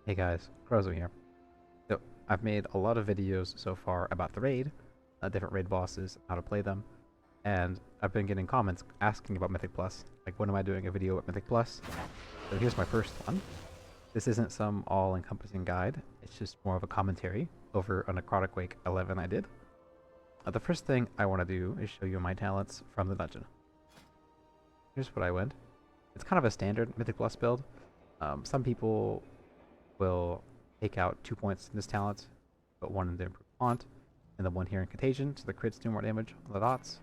Hey guys, Crozo here. So, I've made a lot of videos so far about the raid, different raid bosses, how to play them, and I've been getting comments asking about Mythic Plus. Like, when am I doing a video at Mythic Plus? So here's my first one. This isn't some all-encompassing guide, it's just more of a commentary over a Necrotic Wake 11 I did. The first thing I want to do is show you my talents from the dungeon. Here's what I went. It's kind of a standard Mythic Plus build. Some people will take out 2 points in this talent, put 1 in the improved font, and then 1 here in contagion, so the crits do more damage on the dots.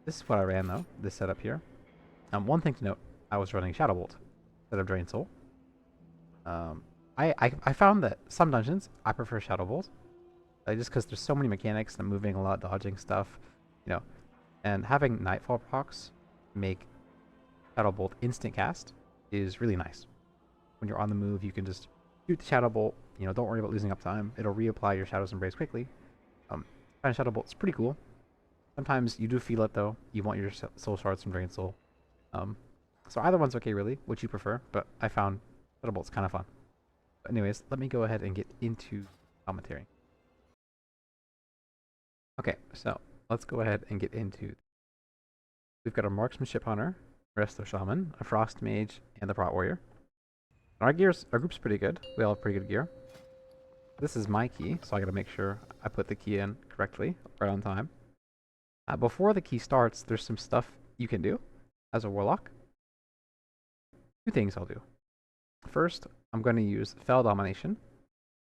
This is what I ran though, this setup here. One thing to note, I was running Shadow Bolt instead of Drain Soul. I found that some dungeons, I prefer Shadow Bolt, just because there's so many mechanics and moving a lot, dodging stuff, and having Nightfall procs make Shadow Bolt instant cast is really nice. When you're on the move, you can just shoot the Shadow Bolt, don't worry about losing up time. It'll reapply your Shadow's Embrace quickly. Shadow Bolt's pretty cool. Sometimes you do feel it though. You want your soul shards from Drain Soul. So either one's okay really, what you prefer, but I found Shadow Bolt's kind of fun. But anyways, let me go ahead and get into commentary. Okay, so let's go ahead and get into. We've got a Marksmanship Hunter, Resto Shaman, a Frost Mage, and the Prot Warrior. Our group's pretty good. We all have pretty good gear. This is my key, so I gotta make sure I put the key in correctly, right on time. Before the key starts, there's some stuff you can do as a Warlock. 2 things I'll do. First, I'm going to use Fel Domination.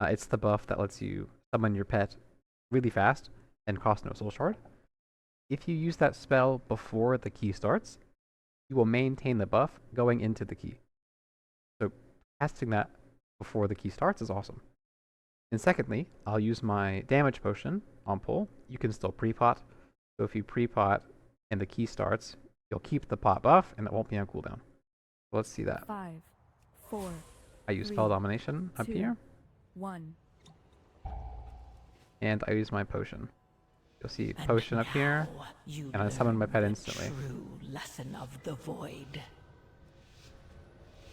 It's the buff that lets you summon your pet really fast and cost no soul shard. If you use that spell before the key starts, you will maintain the buff going into the key. So casting that before the key starts is awesome. And secondly, I'll use my damage potion on pull. You can still pre-pot. So if you pre-pot and the key starts, you'll keep the pot buff and it won't be on cooldown. So let's see that. 5, 4. I use Spell Domination up here. 1. And I use my potion. You'll see potion up here, and I summon my pet instantly. True lesson of the void.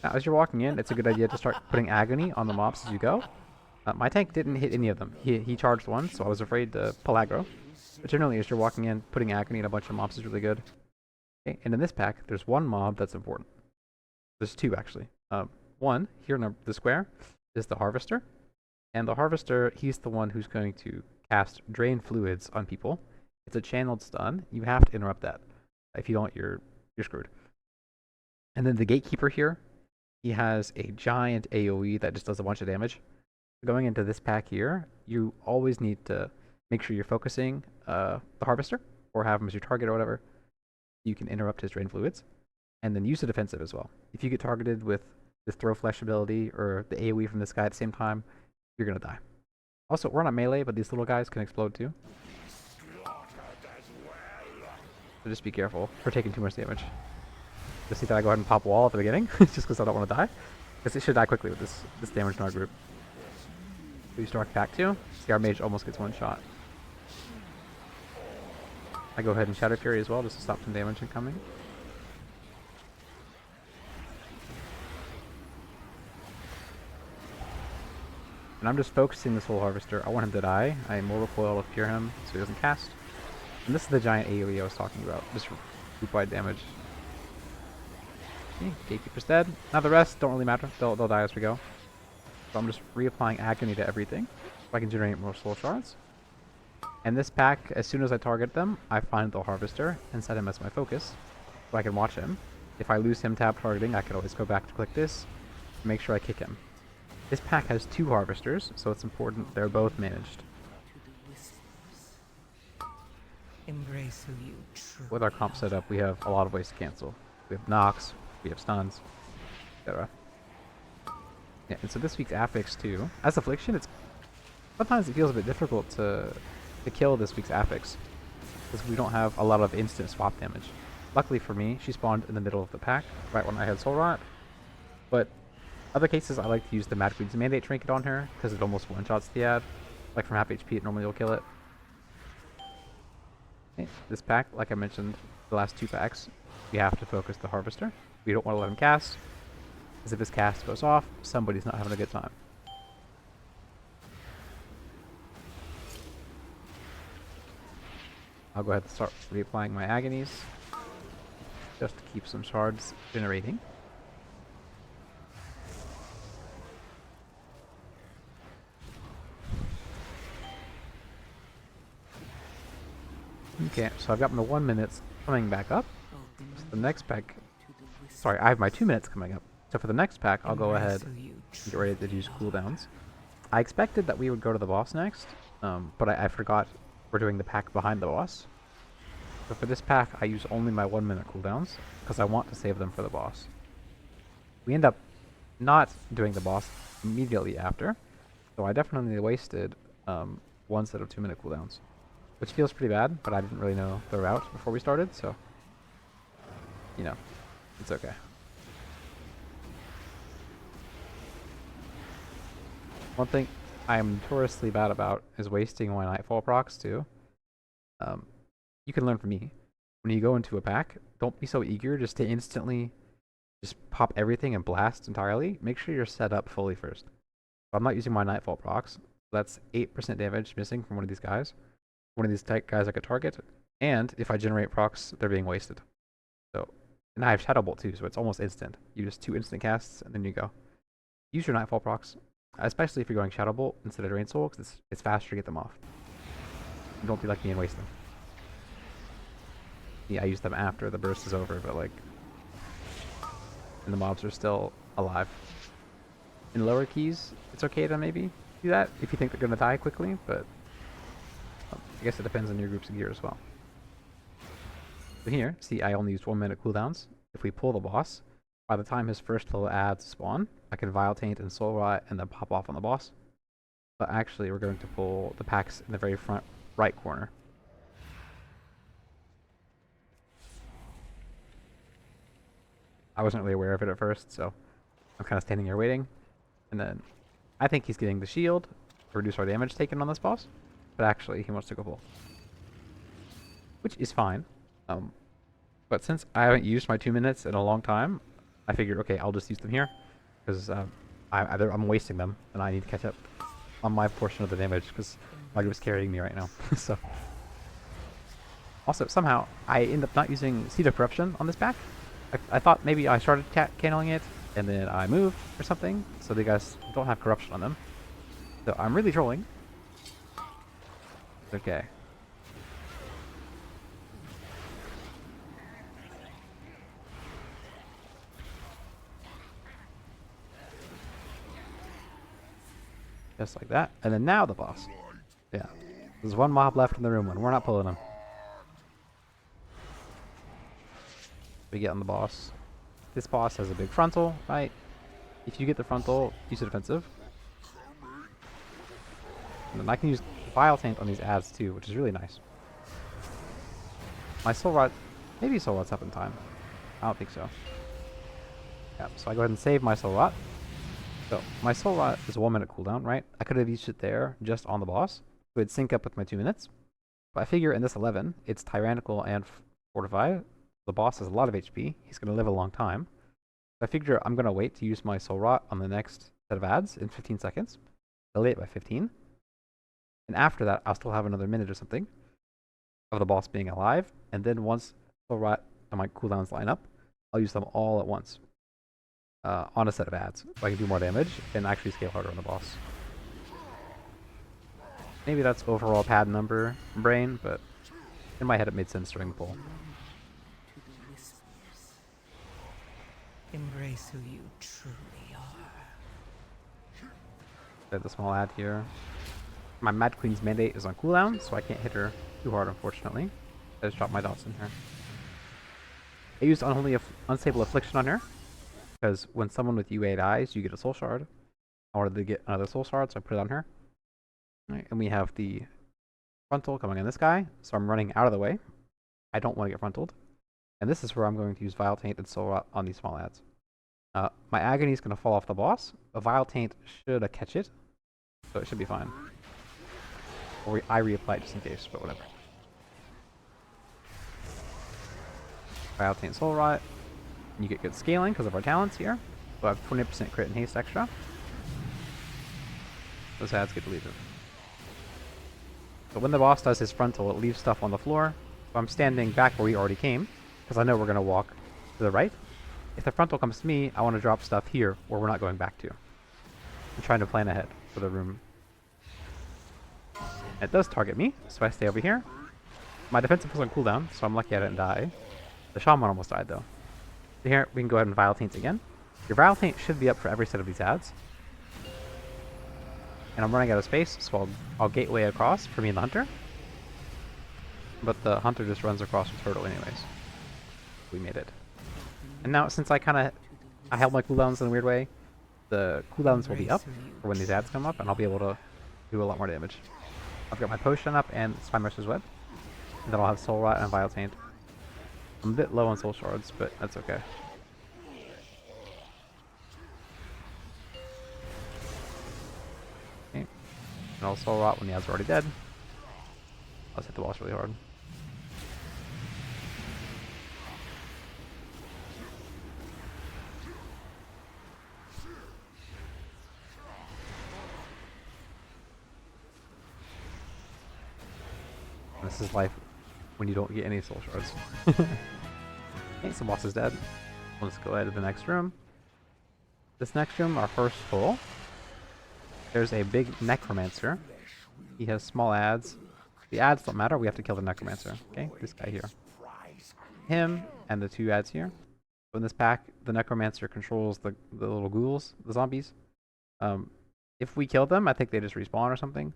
Now, as you're walking in, it's a good idea to start putting agony on the mobs as you go. My tank didn't hit any of them. He charged one, so I was afraid to pull aggro. But generally, as you're walking in, putting agony in a bunch of mobs is really good. Okay, and in this pack, there's 1 mob that's important. There's 2 actually. One, here in the square, is the Harvester. And the Harvester, he's the one who's going to cast Drain Fluids on people. It's a channeled stun. You have to interrupt that. If you don't, you're screwed. And then the Gatekeeper here, he has a giant AoE that just does a bunch of damage. Going into this pack here, you always need to make sure you're focusing the Harvester, or have him as your target or whatever. You can interrupt his Drain Fluids. And then use the defensive as well. If you get targeted with this Throw Flesh ability or the AoE from this guy at the same time, you're gonna die. Also, we're not melee, but these little guys can explode too. So just be careful for taking too much damage. Just see that I go ahead and pop wall at the beginning, just because I don't want to die. Because it should die quickly with this damage in our group. We start back 2. See, our mage almost gets 1 shot. I go ahead and Shadow Fury as well, just to stop some damage incoming. And I'm just focusing this whole Harvester. I want him to die. I Mortal Coil to cure him so he doesn't cast. And this is the giant AoE I was talking about. Just group-wide damage. Okay, Gatekeeper's dead. Now the rest don't really matter. They'll die as we go. So I'm just reapplying Agony to everything so I can generate more soul shards. And this pack, as soon as I target them, I find the Harvester and set him as my focus so I can watch him. If I lose him tab targeting, I can always go back to click this and make sure I kick him. This pack has 2 Harvesters, so it's important they're both managed. Embrace who you With our comp setup, we have a lot of ways to cancel. We have knocks, we have stuns, etc. Yeah, and so this week's Affix too. As Affliction, sometimes it feels a bit difficult to kill this week's Affix, because we don't have a lot of instant swap damage. Luckily for me, she spawned in the middle of the pack, right when I had Soul Rot, but other cases, I like to use the Mad Queen's Mandate Trinket on her, because it almost one-shots the ad. Like from half HP, it normally will kill it. Okay, this pack, like I mentioned, the last 2 packs, we have to focus the Harvester. We don't want to let him cast. Because if his cast goes off, somebody's not having a good time. I'll go ahead and start reapplying my agonies, just to keep some shards generating. Okay, so I've got my 1 minute coming back up. So the next pack, sorry, I have my 2 minutes coming up. So for the next pack, I'll go ahead and get ready to use cooldowns. I expected that we would go to the boss next, but I forgot we're doing the pack behind the boss. So for this pack, I use only my 1 minute cooldowns, because I want to save them for the boss. We end up not doing the boss immediately after, so I definitely wasted 1 set of 2 minute cooldowns. Which feels pretty bad, but I didn't really know the route before we started, so, you know, it's okay. One thing I am notoriously bad about is wasting my Nightfall procs too. You can learn from me. When you go into a pack, don't be so eager just to instantly just pop everything and blast entirely. Make sure you're set up fully first. I'm not using my Nightfall procs. That's 8% damage missing from one of these guys. One of these guys I could target, and if I generate procs, they're being wasted. So, and I have Shadow Bolt too, so it's almost instant. You just 2 instant casts, and then you go. Use your Nightfall procs, especially if you're going Shadow Bolt instead of Drain Soul, because it's faster to get them off. And don't be like me and waste them. Yeah, I use them after the burst is over, but like, and the mobs are still alive. In lower keys, it's okay to maybe do that if you think they're gonna die quickly, but I guess it depends on your group's gear as well. So here, see, I only used 1 minute cooldowns. If we pull the boss, by the time his first little ads spawn, I can Vile Taint and Soul Rot and then pop off on the boss. But actually, we're going to pull the packs in the very front right corner. I wasn't really aware of it at first, so I'm kind of standing here waiting. And then I think he's getting the shield to reduce our damage taken on this boss. But actually, he wants to go full. Which is fine. But since I haven't used my 2 minutes in a long time, I figured, okay, I'll just use them here. Because I'm wasting them, and I need to catch up on my portion of the damage, because my group's carrying me right now. So, also, somehow, I end up not using Seed of Corruption on this pack. I thought maybe I started canceling it, and then I moved or something, so they guys don't have Corruption on them. So I'm really trolling. Okay. Just like that. And then now the boss. Yeah. There's 1 mob left in the room, and we're not pulling him. We get on the boss. This boss has a big frontal, right? If you get the frontal, use the defensive. And then I can use Vile Taint on these ads too, which is really nice. My Soul Rot, maybe Soul Rot's up in time. I don't think so. Yeah, so I go ahead and save my Soul Rot. So my Soul Rot is a 1 minute cooldown, right? I could have used it there just on the boss. So it'd sync up with my 2 minutes. But I figure in this 11, it's Tyrannical and Fortify. The boss has a lot of HP. He's going to live a long time. So I figure I'm going to wait to use my Soul Rot on the next set of ads in 15 seconds. Delay it by 15. And after that, I'll still have another minute or something of the boss being alive. And then once Soul Rot and my cooldowns line up, I'll use them all at once on a set of ads. So I can do more damage and actually scale harder on the boss. Maybe that's overall pad number brain, but in my head it made sense during the pull. Embrace who you truly are. There's the small ad here. My Mad Queen's Mandate is on cooldown, so I can't hit her too hard, unfortunately. I just dropped my dots in here. I used Unstable Affliction on her, because when someone with UA dies, you get a Soul Shard. I wanted to get another Soul Shard, so I put it on her. Right, and we have the frontal coming on this guy, so I'm running out of the way. I don't want to get frontaled. And this is where I'm going to use Vile Taint and Soul Rot on these small ads. My Agony is going to fall off the boss. A Vile Taint should catch it, so it should be fine. Or I reapply just in case, but whatever. Vile Taint Soul Rot. You get good scaling because of our talents here. So I have 20% crit and haste extra. Those ads get deleted. So when the boss does his frontal, it leaves stuff on the floor. So I'm standing back where we already came, because I know we're going to walk to the right. If the frontal comes to me, I want to drop stuff here where we're not going back to. I'm trying to plan ahead for the room. It does target me, so I stay over here. My defensive was on cooldown, so I'm lucky I didn't die. The shaman almost died though. So here we can go ahead and Vile Taint again. Your Vile Taint should be up for every set of these ads. And I'm running out of space, so I'll gateway across for me and the hunter. But the hunter just runs across with turtle anyways. We made it. And now since I held my cooldowns in a weird way, the cooldowns will be up for when these ads come up, and I'll be able to do a lot more damage. I've got my potion up and Spymaster's Web. And then I'll have Soul Rot and Vile Taint. I'm a bit low on soul shards, but that's okay. Okay. And I'll Soul Rot when the ads are already dead. I'll just hit the boss really hard. This is life when you don't get any soul shards. Okay, so boss is dead. Let's go ahead to the next room. This next room, our first full. There's a big necromancer. He has small ads. The ads don't matter, we have to kill the necromancer. Okay, this guy here. Him and the 2 ads here. So in this pack, the necromancer controls the little ghouls, the zombies. If we kill them, I think they just respawn or something.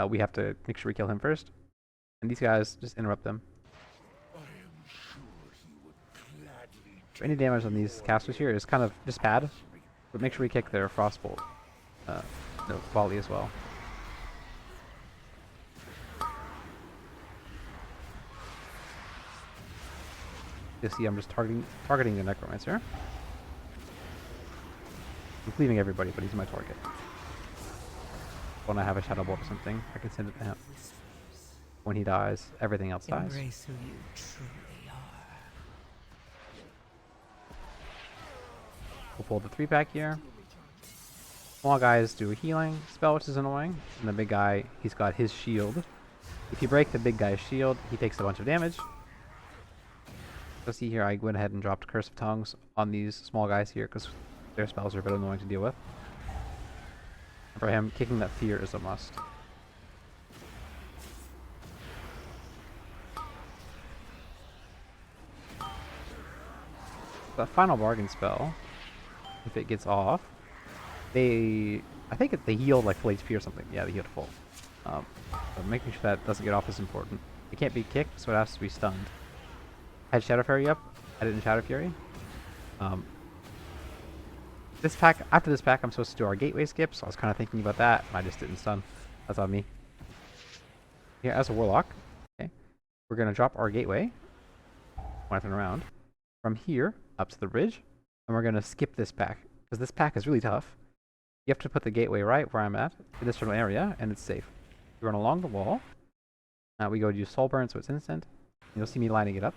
We have to make sure we kill him first. And these guys just interrupt them. So any damage on these casters here is kind of just bad, but make sure we kick their frostbolt volley as well. You see, I'm just targeting the necromancer. I'm cleaving everybody, but he's my target. When I have a shadow bolt or something, I can send it to him. When he dies, everything else dies. Embrace who you truly are. We'll pull the 3-pack here. Small guys do a healing spell, which is annoying. And the big guy, he's got his shield. If you break the big guy's shield, he takes a bunch of damage. So see here, I went ahead and dropped Curse of Tongues on these small guys here, because their spells are a bit annoying to deal with. And for him, kicking that fear is a must. The final bargain spell, if it gets off, I think they heal like full HP or something. Yeah, they heal full. So making sure that doesn't get off is important. It can't be kicked, so it has to be stunned. I had Shadow Fury up. I didn't Shadow Fury. This pack, after this pack, I'm supposed to do our gateway skip, so I was kind of thinking about that, and I just didn't stun. That's on me. Here, as a warlock, okay, we're gonna drop our gateway. When I turn around, from here up to the bridge, and we're gonna skip this pack because this pack is really tough. You have to put the gateway right where I'm at in this general area, and it's safe. You run along the wall. We go to use Soul Burn, so it's instant. You'll see me lining it up.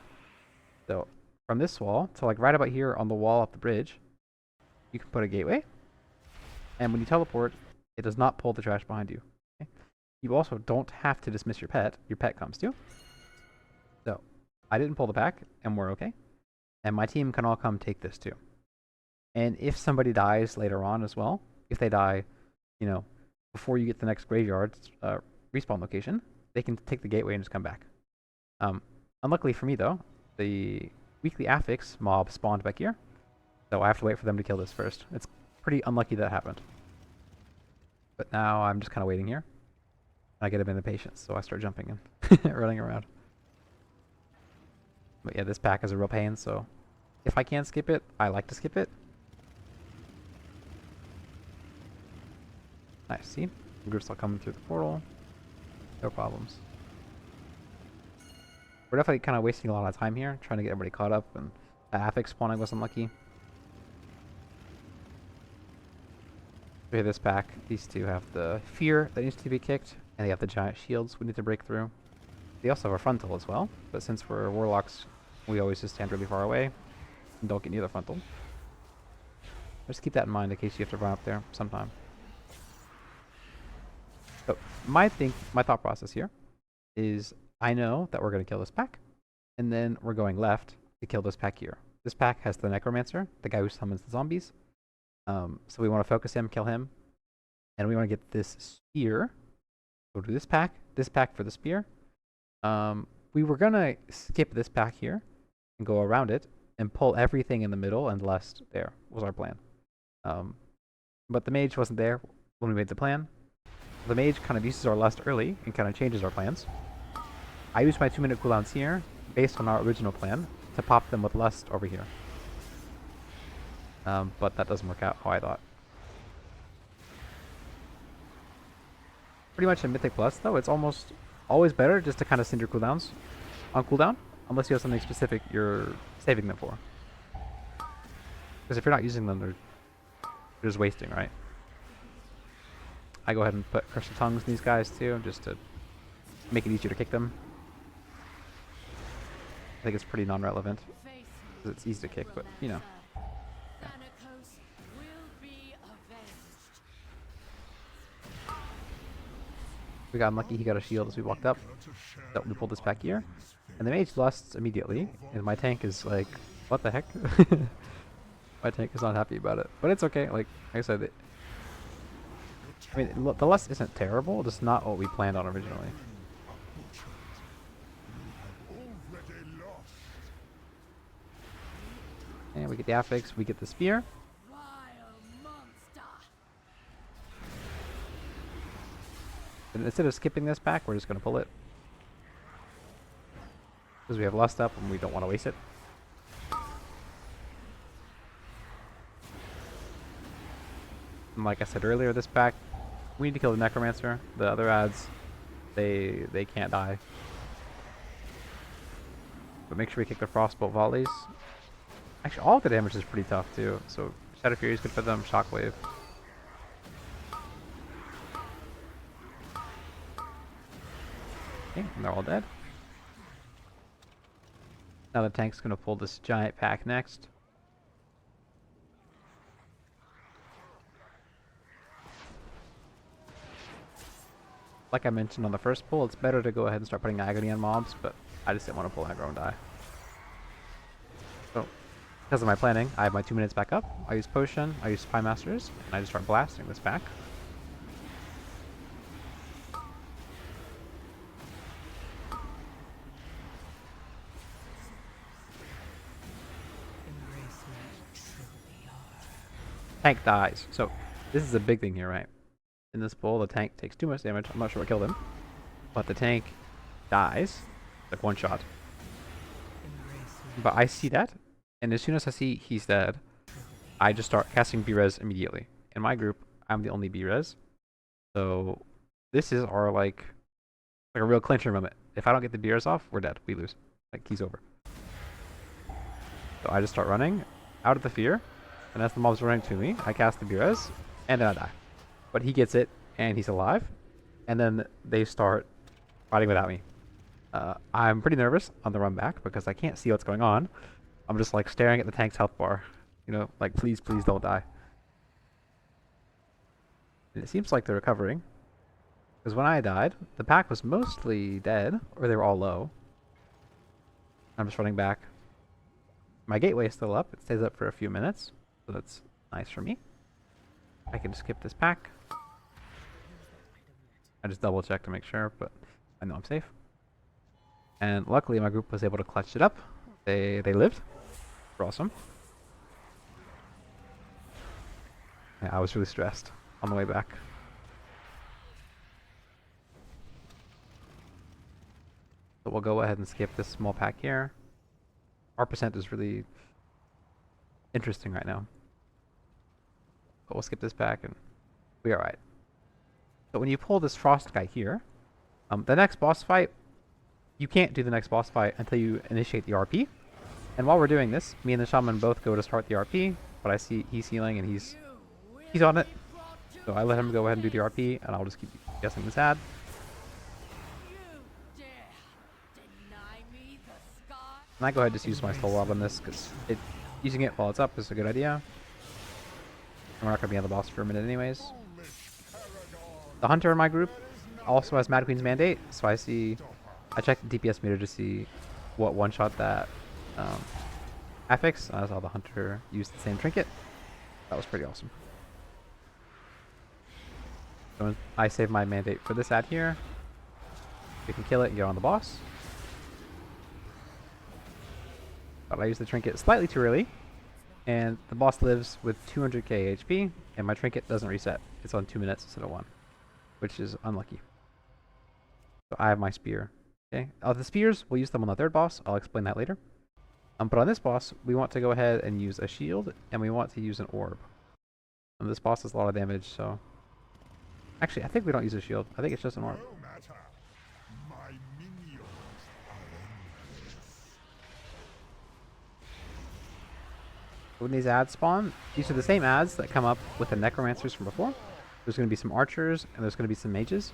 So from this wall to like right about here on the wall up the bridge, you can put a gateway. And when you teleport, it does not pull the trash behind you. Okay? You also don't have to dismiss your pet. Your pet comes too. So I didn't pull the pack, and we're okay. And my team can all come take this too. And if somebody dies later on as well, if they die, you know, before you get the next graveyard respawn location, they can take the gateway and just come back. Unluckily for me though, the weekly affix mob spawned back here, so I have to wait for them to kill this first. It's pretty unlucky that happened. But now I'm just kind of waiting here. I get a bit impatient, so I start jumping and running around. But yeah, this pack is a real pain, so if I can skip it, I like to skip it. Nice, see? The group's all coming through the portal. No problems. We're definitely kind of wasting a lot of time here, trying to get everybody caught up, and the affix spawning was unlucky. Here, this pack, these two have the fear that needs to be kicked, and they have the giant shields we need to break through. They also have a frontal as well, but since we're warlocks, we always just stand really far away and don't get near the frontal. Just keep that in mind in case you have to run up there sometime. So my thought process here is I know that we're going to kill this pack, and then we're going left to kill this pack here. This pack has the Necromancer, the guy who summons the zombies. So we want to focus him, kill him, and we want to get this spear. Go to this pack for the spear. We were going to skip this pack here and go around it and pull everything in the middle and lust there was our plan. But the mage wasn't there when we made the plan. The mage kind of uses our lust early and kind of changes our plans. I used my 2-minute cooldowns here, based on our original plan, to pop them with lust over here. But that doesn't work out how I thought. Pretty much in Mythic Plus, though, it's almost always better just to kind of send your cooldowns on cooldown, unless you have something specific you're saving them for. Because if you're not using them, they're just wasting, right? I go ahead and put Curse of Tongues in these guys too, just to make it easier to kick them. I think it's pretty non-relevant, because it's easy to kick, but, you know. Yeah. We got unlucky, he got a shield as we walked up. So we pulled this back here. And the mage lusts immediately, and my tank is like, what the heck? My tank is not happy about it. But it's okay, like I said, I mean, the lust isn't terrible, just not what we planned on originally. And we get the affix, we get the spear. And instead of skipping this pack, we're just going to pull it. Because we have lust up and we don't want to waste it. And like I said earlier, this pack, we need to kill the Necromancer. The other ads, they can't die. But make sure we kick the Frostbolt volleys. Actually, all of the damage is pretty tough too. So Shadow Fury is good for them, Shockwave. Okay, and they're all dead. Now the tank's going to pull this giant pack next. Like I mentioned on the first pull, it's better to go ahead and start putting agony on mobs, but I just didn't want to pull aggro and die. So, because of my planning, I have my 2 minutes back up. I use Potion, I use Spy Masters, and I just start blasting this pack. Tank dies. So, this is a big thing here, right? In this pull, the tank takes too much damage. I'm not sure what killed him. But the tank dies. Like one shot. But I see that. And as soon as I see he's dead, I just start casting B-Res immediately. In my group, I'm the only B-Res. So this is our like a real clincher moment. If I don't get the B-Res off, we're dead. We lose. Like he's over. So I just start running out of the fear. And as the mobs running to me, I cast the B-Res. And then I die. But he gets it, and he's alive. And then they start fighting without me. I'm pretty nervous on the run back because I can't see what's going on. I'm just like staring at the tank's health bar. You know, like please, please don't die. And it seems like they're recovering. Because when I died, the pack was mostly dead, or they were all low. I'm just running back. My gateway is still up. It stays up for a few minutes, so that's nice for me. I can skip this pack. I just double check to make sure, but I know I'm safe. And luckily my group was able to clutch it up. They lived. They're awesome. Yeah, I was really stressed on the way back. So we'll go ahead and skip this small pack here. Our percent is really interesting right now. But we'll skip this pack and we'll be alright. So when you pull this Frost guy here, the next boss fight, you can't do the next boss fight until you initiate the RP. And while we're doing this, me and the Shaman both go to start the RP, but I see he's healing and he's on it. So I let him go ahead and do the RP, and I'll just keep guessing this ad. And I go ahead and just use my Soul Orb on this, because using it while it's up is a good idea. We're not going to be on the boss for a minute anyways. The hunter in my group also has Mad Queen's Mandate, so I checked the DPS meter to see what one-shot that affix. I saw the hunter use the same trinket. That was pretty awesome. So I save my mandate for this ad here. We can kill it and get on the boss. But I use the trinket slightly too early, and the boss lives with 200k HP, and my trinket doesn't reset. It's on 2 minutes instead of 1, which is unlucky. So I have my spear. Okay, the spears, we'll use them on the third boss. I'll explain that later. But on this boss, we want to go ahead and use a shield, and we want to use an orb. And this boss does a lot of damage, so... Actually, I think we don't use a shield. I think it's just an orb. When these ads spawn, these are the same ads that come up with the necromancers from before. There's going to be some archers, and there's going to be some mages.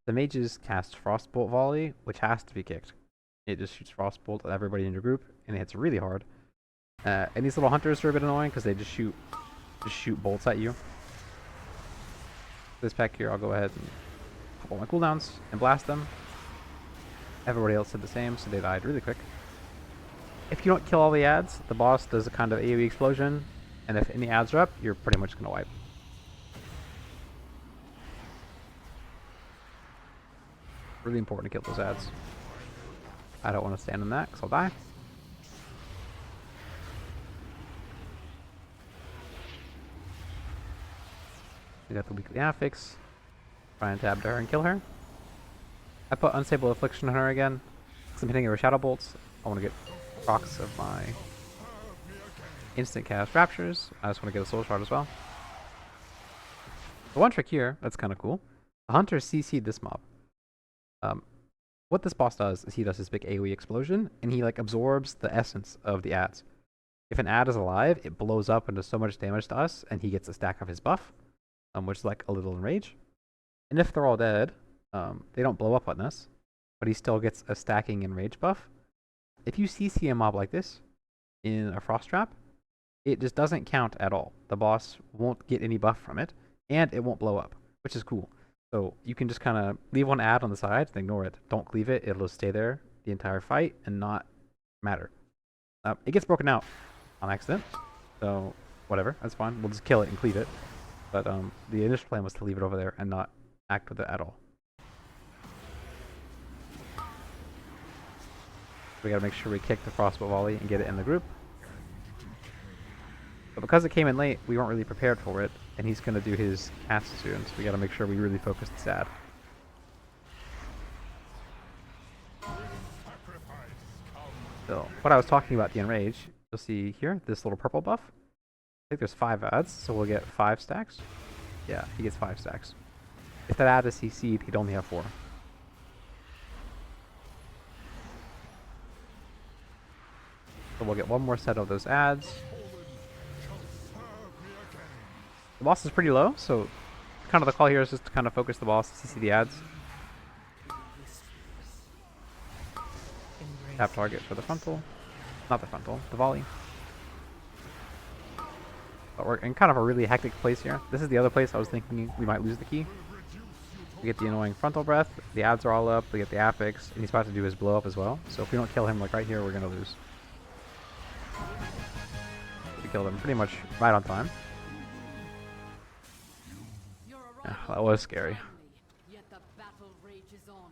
The mages cast Frostbolt Volley, which has to be kicked. It just shoots Frostbolt at everybody in your group, and it hits really hard. And these little hunters are a bit annoying because they just shoot bolts at you. This pack here, I'll go ahead and pop all my cooldowns and blast them. Everybody else did the same, so they died really quick. If you don't kill all the ads, the boss does a kind of AoE explosion, and if any ads are up, you're pretty much going to wipe. Really important to kill those ads. I don't want to stand in that, because I'll die. We got the weekly affix. Try and tab to her and kill her. I put Unstable Affliction on her again, because I'm hitting her with Shadow Bolts. I want to get procs of my instant cast Raptures. I just want to get a Soul Shard as well. The one trick here, that's kind of cool. The Hunter CC'd this mob. What this boss does is he does his big AoE explosion, and he like absorbs the essence of the ads. If an ad is alive, it blows up and does so much damage to us, and he gets a stack of his buff, which is like a little enrage. And if they're all dead, they don't blow up on us, but he still gets a stacking enrage buff. If you CC a mob like this in a frost trap, it just doesn't count at all. The boss won't get any buff from it, and it won't blow up, which is cool. So you can just kind of leave one ad on the side and ignore it. Don't cleave it. It'll just stay there the entire fight and not matter. It gets broken out on accident, so whatever. That's fine. We'll just kill it and cleave it. But the initial plan was to leave it over there and not act with it at all. We gotta make sure we kick the Frostbolt Volley and get it in the group. But because it came in late, we weren't really prepared for it, and he's gonna do his cast soon, so we gotta make sure we really focus this ad. So, what I was talking about the enrage, you'll see here, this little purple buff. I think there's 5 ads, so we'll get 5 stacks. Yeah, he gets 5 stacks. If that ad is CC'd, he'd only have 4. So we'll get one more set of those ads. The boss is pretty low, so kind of the call here is just to kind of focus the boss to CC the ads. Tap target for the frontal. Not the frontal, the volley. But we're in kind of a really hectic place here. This is the other place I was thinking we might lose the key. We get the annoying frontal breath, the ads are all up, we get the affix, and he's about to do his blow up as well. So if we don't kill him like right here, we're going to lose. We killed him pretty much right on time. Yeah, that was scary. Yet the battle rages on.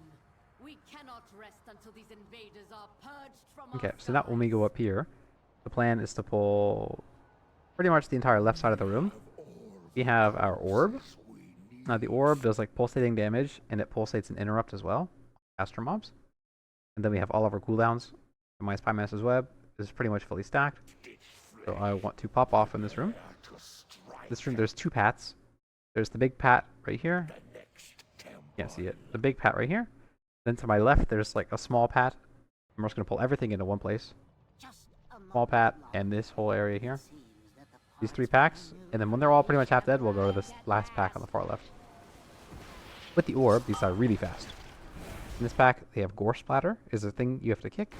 We cannot rest until these invaders are purged from Okay, so now when we go up here, the plan is to pull pretty much the entire left side of the room. We have our orb. Now the orb does like pulsating damage, and it pulsates an interrupt as well, caster mobs. And then we have all of our cooldowns. My Spy Master's Web is pretty much fully stacked. So I want to pop off in this room. This room, there's 2 pats. There's the big pat right here. Can't see it. The big pat right here. Then to my left, there's like a small pat. I'm just going to pull everything into one place. Small pat and this whole area here. These 3 packs. And then when they're all pretty much half dead, we'll go to this last pack on the far left. With the orb, these are really fast. In this pack, they have Gore Splatter is a thing you have to kick.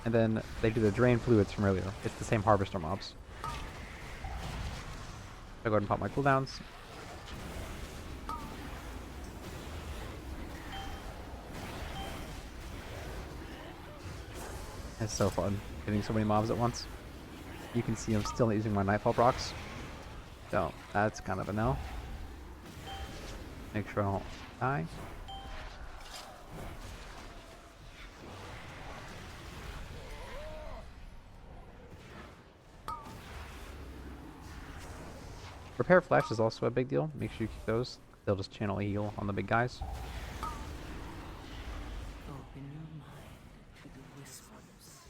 And then they do the drain fluids from earlier. It's the same harvester mobs. I'll go ahead and pop my cooldowns. It's so fun hitting so many mobs at once. You can see I'm still not using my Nightfall procs. So that's kind of a no. Make sure I don't die. Repair flash is also a big deal. Make sure you keep those. They'll just channel a heal on the big guys. Open your mind to the whispers.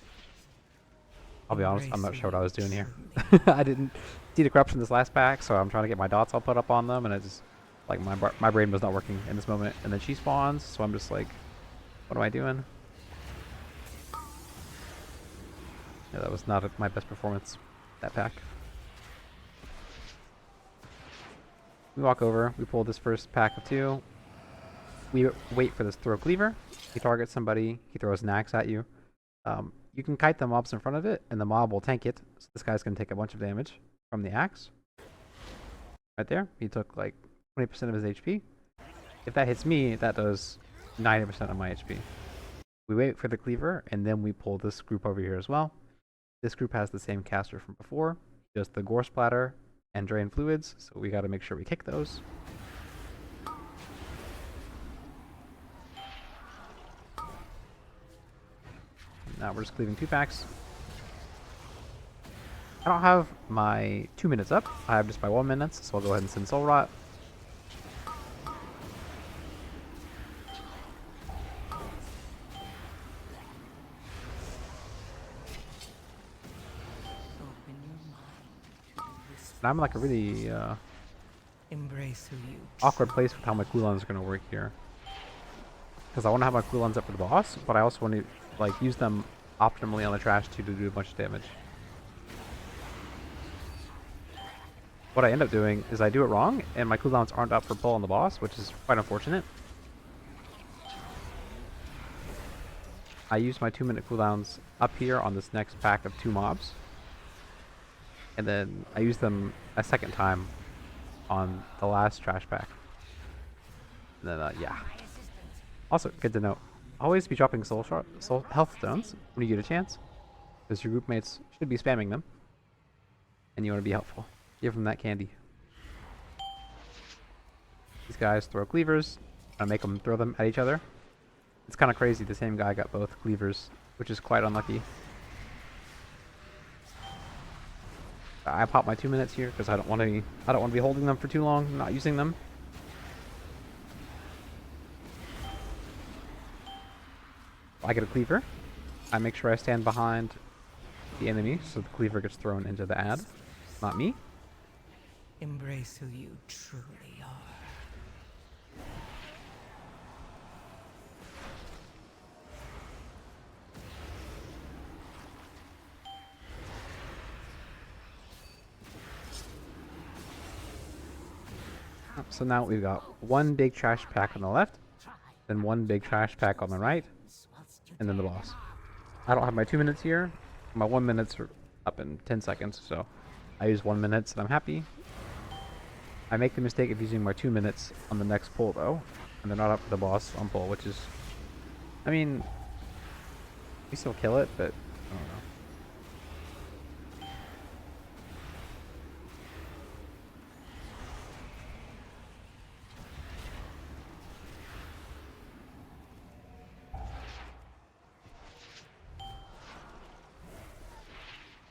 I'll be honest, I'm not Embrace sure what I who was doing you here. truly I didn't see the corruption this last pack, so I'm trying to get my dots all put up on them, and it's like my brain was not working in this moment. And then she spawns, so I'm just like, what am I doing? Yeah, that was not my best performance, that pack. We walk over, we pull this first pack of 2. We wait for this throw cleaver. He targets somebody, he throws an axe at you. You can kite the mobs in front of it, and the mob will tank it. So this guy's going to take a bunch of damage from the axe. Right there, he took like 20% of his HP. If that hits me, that does 90% of my HP. We wait for the cleaver, and then we pull this group over here as well. This group has the same caster from before, just the gore splatter and drain fluids, so we got to make sure we kick those. Now we're just cleaving 2 packs. I don't have my 2 minutes up. I have just my 1 minute, so I'll go ahead and send Soul Rot. open your mind to the whispers. And I'm like a really Embrace who you awkward place with how my cooldowns are going to work here. Because I want to have my cooldowns up for the boss, but I also want to like use them optimally on the trash too to do a bunch of damage. What I end up doing is I do it wrong, and my cooldowns aren't up for pull on the boss, which is quite unfortunate. I use my 2-minute cooldowns up here on this next pack of 2 mobs. And then I use them a second time on the last trash pack. And then, yeah. Also, good to know. Always be dropping soul health stones when you get a chance, because your group mates should be spamming them, and you want to be helpful. Give them that candy. These guys throw cleavers. I make them throw them at each other. It's kind of crazy. The same guy got both cleavers, which is quite unlucky. I pop my 2 minutes here because I don't want to be holding them for too long, not using them. I get a cleaver. I make sure I stand behind the enemy so the cleaver gets thrown into the ad, not me. embrace who you truly are. So now we've got 1 big trash pack on the left, then 1 big trash pack on the right, and then the boss. I don't have my 2 minutes here. My 1 minute's are up in 10 seconds, so I use 1 minute and I'm happy. I make the mistake of using my 2 minutes on the next pull though, and they're not up for the boss on pull, which is, I mean, we still kill it, but I don't know.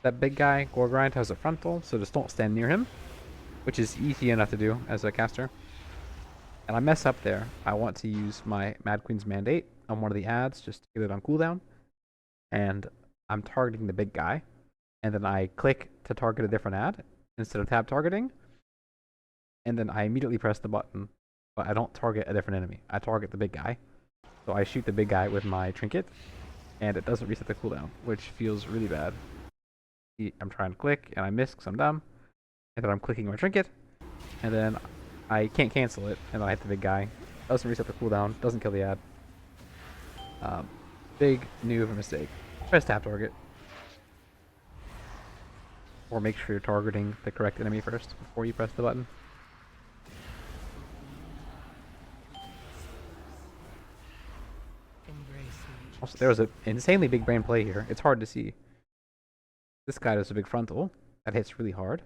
That big guy, Gorgrind, has a frontal, so just don't stand near him, which is easy enough to do as a caster. And I mess up there. I want to use my Mad Queen's Mandate on one of the ads just to get it on cooldown. And I'm targeting the big guy. And then I click to target a different ad instead of tab targeting. And then I immediately press the button, but I don't target a different enemy. I target the big guy. So I shoot the big guy with my trinket, and it doesn't reset the cooldown, which feels really bad. I'm trying to click, and I miss because I'm dumb. And then I'm clicking my trinket, and then I can't cancel it, and then I hit the big guy. Doesn't reset the cooldown, doesn't kill the ad. Big new of a mistake. Press tap target. or make sure you're targeting the correct enemy first before you press the button. Also, there was an insanely big brain play here. It's hard to see. This guy does a big frontal that hits really hard.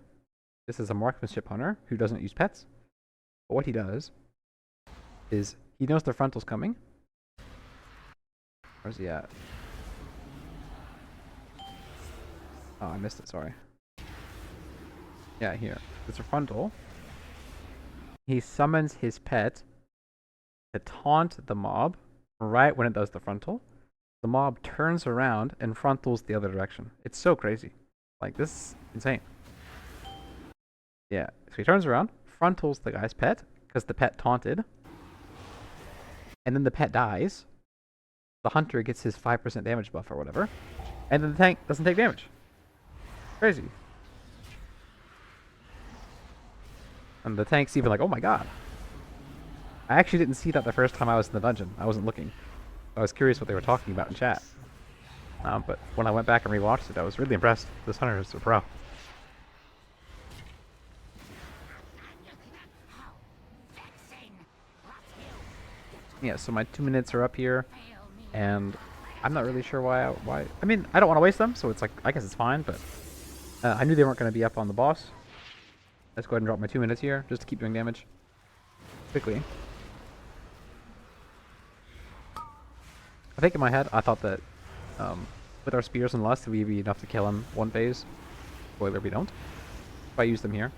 This is a marksmanship hunter who doesn't use pets. But what he does is he knows the frontal's coming. Where's he at? Oh, I missed it, sorry. Yeah, here. There's a frontal. He summons his pet to taunt the mob right when it does the frontal. The mob turns around and frontals the other direction. It's so crazy. Like, this is insane. Yeah, so he turns around, frontals the guy's pet, because the pet taunted. And then the pet dies. The hunter gets his 5% damage buff or whatever. And then the tank doesn't take damage. Crazy. And the tank's even like, oh my god. I actually didn't see that the first time I was in the dungeon. I wasn't looking. I was curious what they were talking about in chat. But when I went back and rewatched it, I was really impressed. This hunter is a pro. Yeah, so my 2 minutes are up here, and I'm not really sure why. I mean, I don't want to waste them, so it's like, I guess it's fine, but I knew they weren't going to be up on the boss. Let's go ahead and drop my 2 minutes here, just to keep doing damage quickly. I think in my head, I thought that with our spears and lust, we'd be enough to kill him one phase. Spoiler, we don't. If I use them here.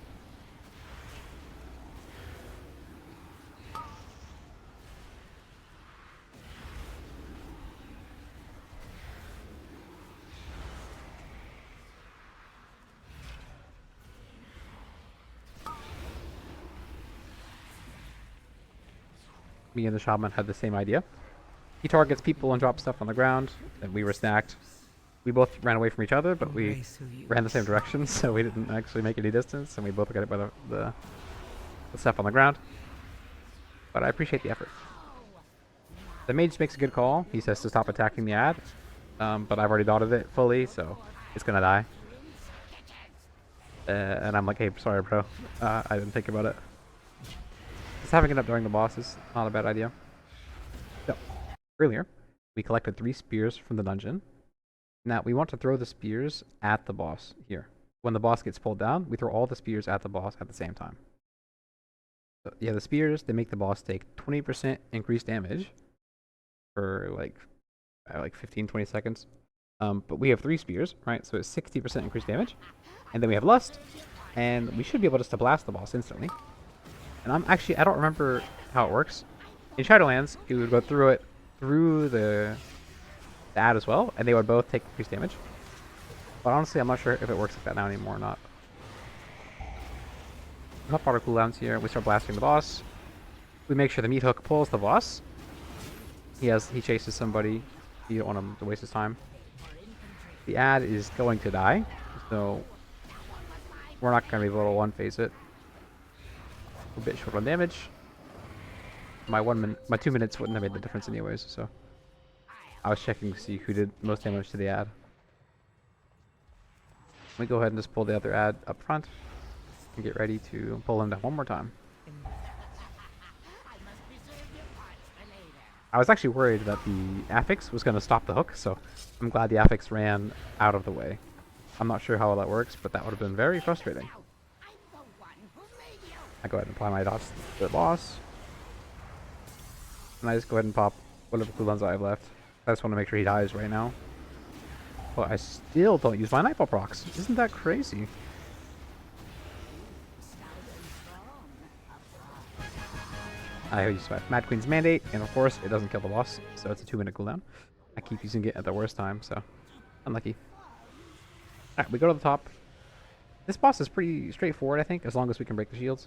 Me and the shaman had the same idea. He targets people and drops stuff on the ground, and we were stacked. We both ran away from each other, but we ran the same direction, so we didn't actually make any distance, and we both got it by the stuff on the ground. But I appreciate the effort. The mage makes a good call. He says to stop attacking the ad, but I've already thought of it fully, so it's gonna die. And I'm like, hey, sorry bro, I didn't think about it. Just having it up during the boss is not a bad idea. So, earlier, we collected 3 spears from the dungeon. Now, we want to throw the spears at the boss here. When the boss gets pulled down, we throw all the spears at the boss at the same time. So, yeah, the spears, they make the boss take 20% increased damage for like 15-20 seconds. But we have 3 spears, right? So it's 60% increased damage. And then we have Lust, and we should be able just to blast the boss instantly. And I don't remember how it works. In Shadowlands, it would go through it, through the ad as well, and they would both take increased damage. But honestly, I'm not sure if it works like that now anymore or not. Enough auto cooldowns here. We start blasting the boss. We make sure the meat hook pulls the boss. He chases somebody. You don't want him to waste his time. The ad is going to die, so we're not going to be able to one-phase it. A bit short on damage. My 2 minutes wouldn't have made the difference anyways, so I was checking to see who did most damage to the ad. We go ahead and just pull the other ad up front and get ready to pull him down one more time. I was actually worried that the affix was going to stop the hook, so I'm glad the affix ran out of the way. I'm not sure how that works, but that would have been very frustrating. I go ahead and apply my dots to the boss. And I just go ahead and pop whatever cooldowns I have left. I just want to make sure he dies right now. But I still don't use my Nightfall procs. Isn't that crazy? I use my Mad Queen's Mandate, and of course it doesn't kill the boss, so it's a 2-minute cooldown. I keep using it at the worst time, so unlucky. Alright, we go to the top. This boss is pretty straightforward, I think, as long as we can break the shields.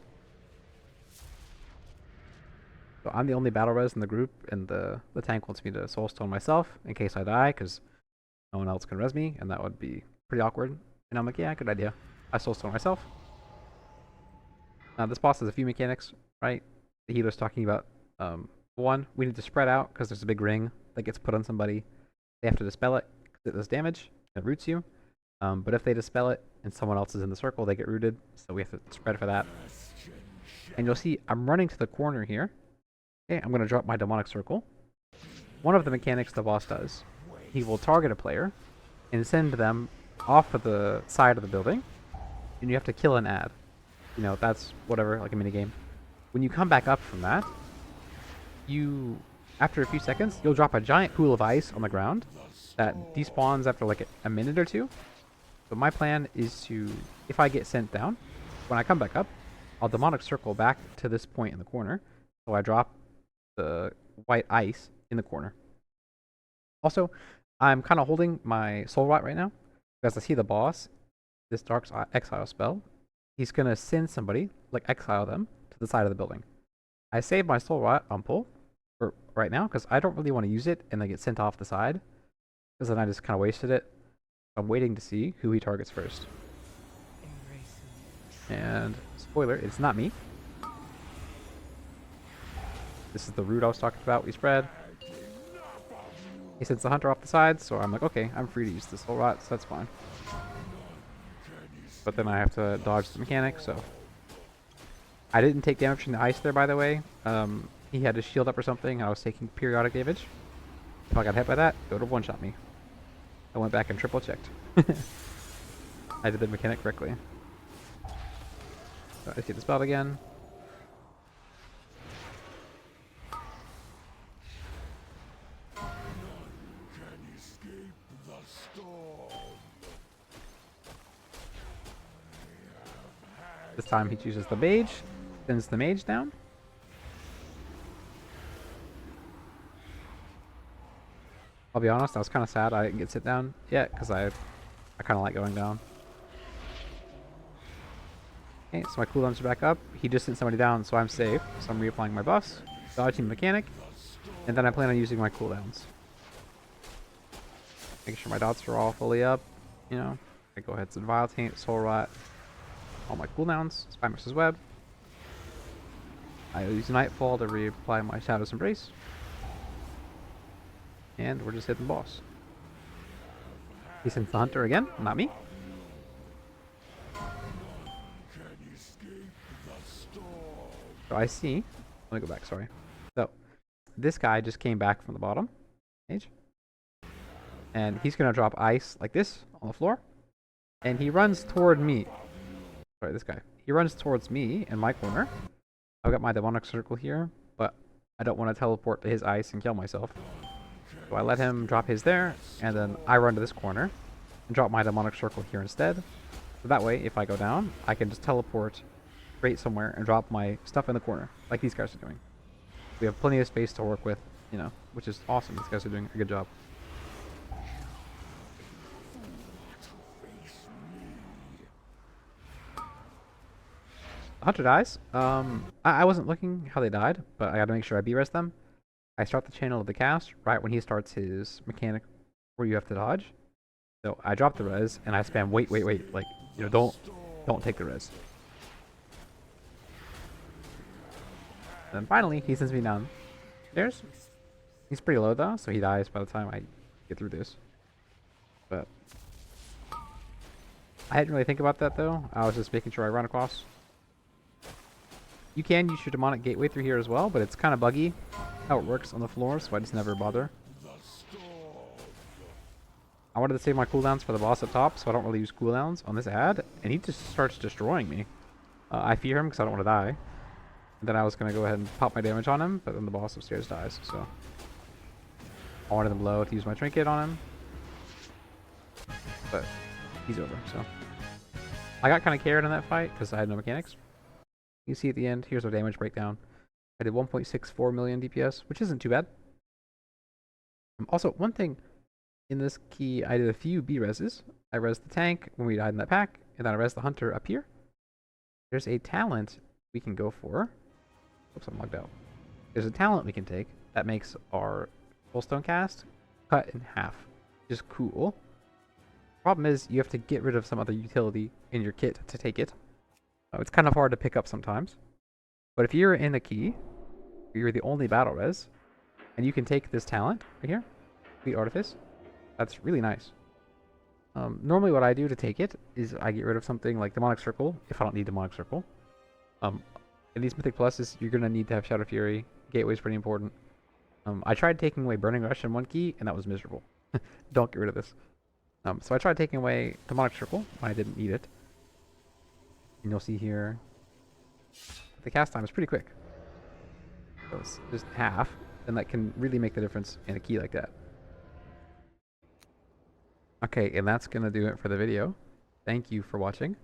So I'm the only battle res in the group, and the tank wants me to soulstone myself in case I die, because no one else can res me, and that would be pretty awkward. And I'm like, yeah, good idea. I soulstone myself. Now this boss has a few mechanics, right? The healer's talking about, one, we need to spread out, because there's a big ring that gets put on somebody. They have to dispel it, because it does damage, it roots you. But if they dispel it, and someone else is in the circle, they get rooted. So we have to spread for that. And you'll see I'm running to the corner here. Okay, I'm going to drop my demonic circle. One of the mechanics the boss does, he will target a player and send them off of the side of the building, and you have to kill an ad. You know, that's whatever, like a minigame. When you come back up from that, after a few seconds, you'll drop a giant pool of ice on the ground that despawns after like a minute or two. But my plan is to, if I get sent down, when I come back up, I'll demonic circle back to this point in the corner, so I drop the white ice in the corner. Also, I'm kind of holding my soul rot right now, because I see the boss, this Dark Exile spell, he's going to send somebody, like exile them, to the side of the building. I save my soul rot on pull for right now, because I don't really want to use it and then get sent off the side, because then I just kind of wasted it. I'm waiting to see who he targets first. And, spoiler, it's not me. This is the route I was talking about. We spread. He sends the hunter off the side, so I'm like, okay, I'm free to use this soul rot, so that's fine. But then I have to dodge the mechanic, so. I didn't take damage from the ice there, by the way. He had his shield up or something, and I was taking periodic damage. If I got hit by that, it would have one-shot me. I went back and triple-checked. I did the mechanic correctly. So I see the spell again. This time he chooses the mage, sends the mage down. I'll be honest, I was kind of sad I didn't get sit down yet, because I kind of like going down. Okay, so my cooldowns are back up. He just sent somebody down, so I'm safe. So I'm reapplying my buffs, dodging the mechanic, and then I plan on using my cooldowns. Making sure my dots are all fully up, you know. I go ahead and Vile Taint, Soul Rot, all my cooldowns, Spymaster's Web. I use Nightfall to reapply my Shadow's Embrace. And we're just hitting the boss. He sends the hunter again, not me. So I see, let me go back, sorry. So, this guy just came back from the bottom page. And he's going to drop ice like this on the floor. And he runs toward me. Sorry, this guy. He runs towards me in my corner. I've got my demonic circle here, but I don't want to teleport to his ice and kill myself. So I let him drop his there, and then I run to this corner and drop my demonic circle here instead. So that way, if I go down, I can just teleport straight somewhere and drop my stuff in the corner, like these guys are doing. We have plenty of space to work with, you know, which is awesome. These guys are doing a good job. The hunter dies. I wasn't looking how they died, but I gotta make sure I B-res them. I start the channel of the cast right when he starts his mechanic where you have to dodge. So I drop the res and I spam wait, like, you know, don't take the res. And then finally he sends me down stairs. He's pretty low though, so he dies by the time I get through this. But I didn't really think about that though. I was just making sure I run across. You can use your demonic gateway through here as well, but it's kind of buggy how it works on the floor, so I just never bother. I wanted to save my cooldowns for the boss up top, so I don't really use cooldowns on this ad, and he just starts destroying me. I fear him because I don't want to die. And then I was going to go ahead and pop my damage on him, but then the boss upstairs dies, so I wanted him low to use my trinket on him. But he's over, so. I got kind of carried in that fight because I had no mechanics. You see at the end, here's our damage breakdown. I did 1.64 million DPS, which isn't too bad. Also, one thing in this key, I did a few B-reses. I resed the tank when we died in that pack, and then I resed the hunter up here. There's a talent we can go for. Oops, I'm logged out. There's a talent we can take that makes our Soulstone cast cut in half, which is cool. Problem is, you have to get rid of some other utility in your kit to take it. It's kind of hard to pick up sometimes. But if you're in a key, you're the only battle res, and you can take this talent right here, the Artifice, that's really nice. Normally what I do to take it is I get rid of something like Demonic Circle if I don't need Demonic Circle. In these Mythic Pluses, you're going to need to have Shadow Fury. Gateway is pretty important. I tried taking away Burning Rush in one key, and that was miserable. Don't get rid of this. So I tried taking away Demonic Circle when I didn't need it. And you'll see here, the cast time is pretty quick. So it's just half, and that can really make the difference in a key like that. Okay, and that's going to do it for the video. Thank you for watching.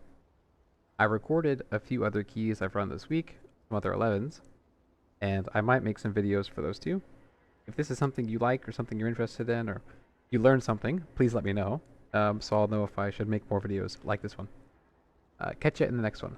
I recorded a few other keys I've run this week, some other 11s, and I might make some videos for those too. If this is something you like or something you're interested in or you learned something, please let me know, so I'll know if I should make more videos like this one. Catch you in the next one.